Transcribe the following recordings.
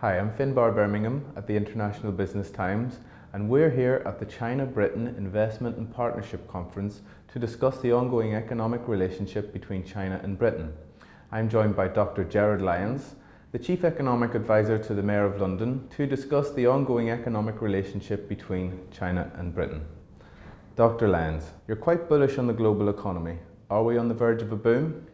Hi, I'm Finbar Birmingham at the International Business Times, and we're here at the China-Britain Investment and Partnership Conference to discuss the ongoing economic relationship between China and Britain. I'm joined by Dr. Gerard Lyons, the Chief Economic Advisor to the Mayor of London, to discuss the ongoing economic relationship between China and Britain. Dr. Lyons, you're quite bullish on the global economy. Are we on the verge of a boom?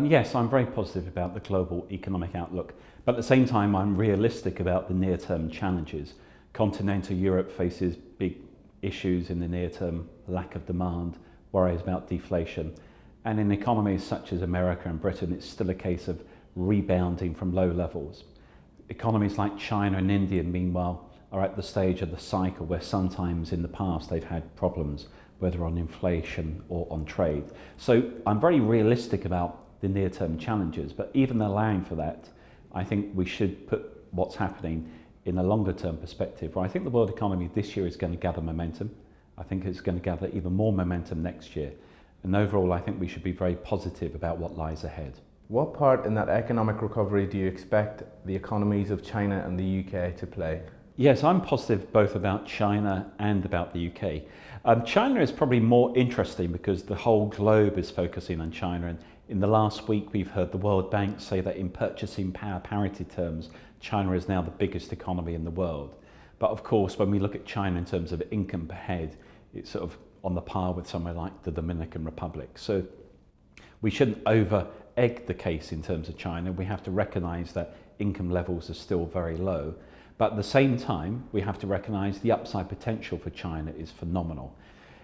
Yes, I'm very positive about the global economic outlook, but at the same time I'm realistic about the near-term challenges. Continental Europe faces big issues in the near term, lack of demand, worries about deflation, and in economies such as America and Britain it's still a case of rebounding from low levels. Economies like China and India, meanwhile, are at the stage of the cycle where sometimes in the past they've had problems, whether on inflation or on trade. So I'm very realistic about the near-term challenges, but even allowing for that, I think we should put what's happening in a longer-term perspective. Where I think the world economy this year is going to gather momentum. I think it's going to gather even more momentum next year. And overall, I think we should be very positive about what lies ahead. What part in that economic recovery do you expect the economies of China and the UK to play? Yes, I'm positive both about China and about the UK. China is probably more interesting because the whole globe is focusing on China, and in the last week we've heard the World Bank say that in purchasing power parity terms, China is now the biggest economy in the world. But of course, when we look at China in terms of income per head, it's sort of on the par with somewhere like the Dominican Republic. So we shouldn't over-egg the case in terms of China. We have to recognise that income levels are still very low. But at the same time, we have to recognise the upside potential for China is phenomenal.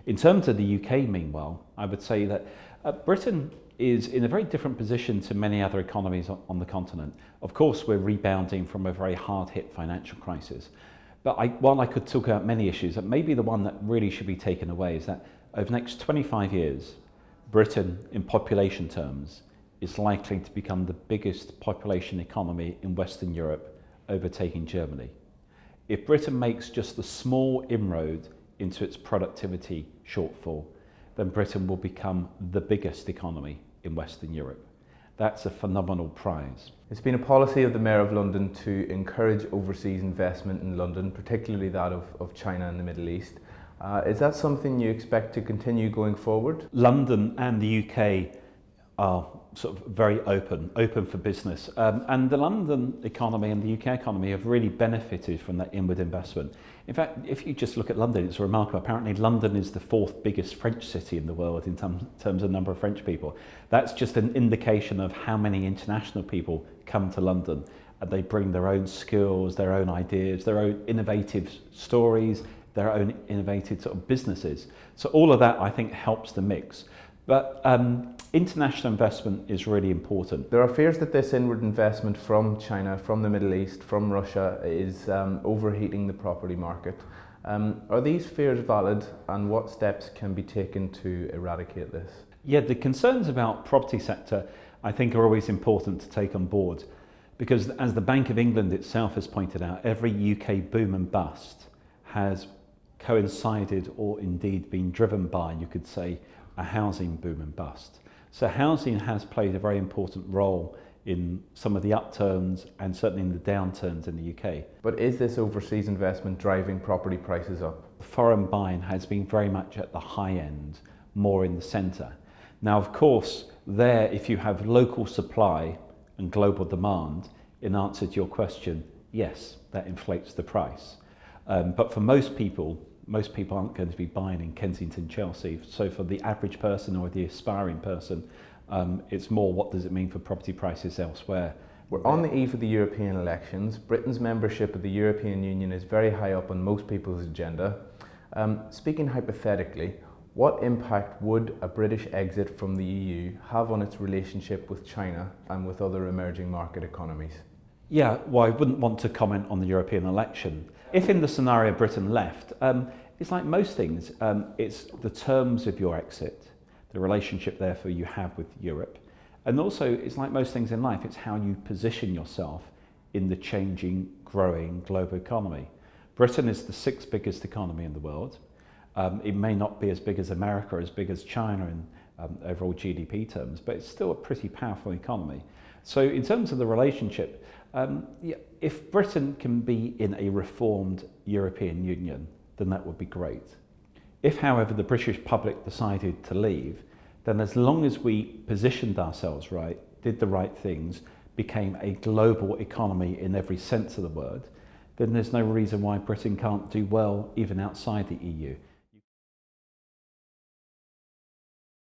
In terms of the UK, meanwhile, I would say that Britain is in a very different position to many other economies on the continent. Of course, we're rebounding from a very hard-hit financial crisis. But while I could talk about many issues, that maybe the one that really should be taken away is that over the next 25 years, Britain, in population terms, is likely to become the biggest population economy in Western Europe, overtaking Germany. If Britain makes just a small inroad into its productivity shortfall, then Britain will become the biggest economy in Western Europe. That's a phenomenal prize. It's been a policy of the Mayor of London to encourage overseas investment in London, particularly that of China and the Middle East. Is that something you expect to continue going forward? London and the UK are sort of very open for business. And the London economy and the UK economy have really benefited from that inward investment. In fact, if you just look at London, it's remarkable. Apparently London is the fourth biggest French city in the world in terms of number of French people. That's just an indication of how many international people come to London, and they bring their own skills, their own ideas, their own innovative stories, their own innovative sort of businesses. So all of that, I think, helps the mix. But international investment is really important. There are fears that this inward investment from China, from the Middle East, from Russia is overheating the property market. Are these fears valid, and what steps can be taken to eradicate this? Yeah, the concerns about property sector I think are always important to take on board, because as the Bank of England itself has pointed out, every UK boom and bust has coincided or indeed been driven by, you could say, a housing boom and bust. So housing has played a very important role in some of the upturns and certainly in the downturns in the UK. But is this overseas investment driving property prices up? Foreign buying has been very much at the high end, more in the centre. Now, of course, there, if you have local supply and global demand, in answer to your question, yes, that inflates the price. But for most people aren't going to be buying in Kensington, Chelsea. So for the average person or the aspiring person, it's more what does it mean for property prices elsewhere. We're on the eve of the European elections. Britain's membership of the European Union is very high up on most people's agenda. Speaking hypothetically, what impact would a British exit from the EU have on its relationship with China and with other emerging market economies? Yeah, well, I wouldn't want to comment on the European election. If in the scenario Britain left, it's like most things, it's the terms of your exit, the relationship therefore you have with Europe, and also it's like most things in life, it's how you position yourself in the changing, growing global economy. Britain is the sixth biggest economy in the world. It may not be as big as America, as big as China in overall GDP terms, but it's still a pretty powerful economy. So in terms of the relationship, if Britain can be in a reformed European Union, then that would be great. If, however, the British public decided to leave, then as long as we positioned ourselves right, did the right things, became a global economy in every sense of the word, then there's no reason why Britain can't do well even outside the EU.